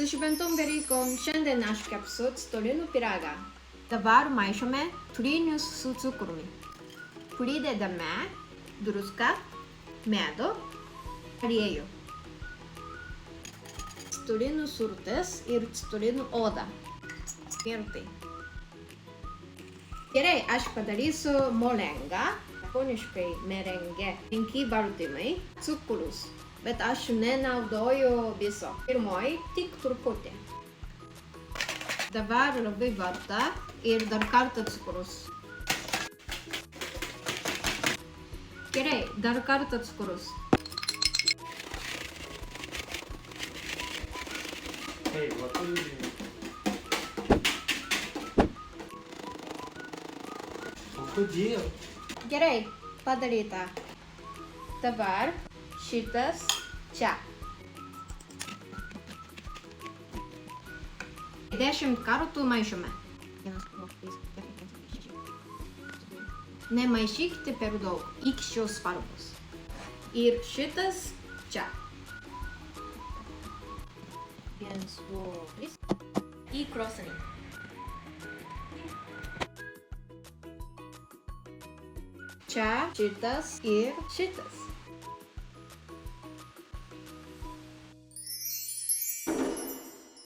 Sušibentom Verykom šiandien aš kepsiu citolinų pyragą. Dabar maišome trinius su cukrumi. Pridedame druską, medų, aliejų, citolinų sultis ir citolinų odą. Ir tai. Gerai, aš padarysiu molengą. Japoniškai merengė. 5 baltymai, cukrus. Bet aš nenaudoju viso. Pirmoji tik truputį. Dabar labai varta ir dar kartą cukrus. Gerai, dar kartą cukrus. Hey, what are you doing? Pocodinho. Gerai, padaryta. Dabar šitas čia. 10 kartų maišome. Nemaišykite per daug, iki šios spalvos. Ir šitas čia. 1, 2, 3. Į krosnį. Čia šitas ir šitas.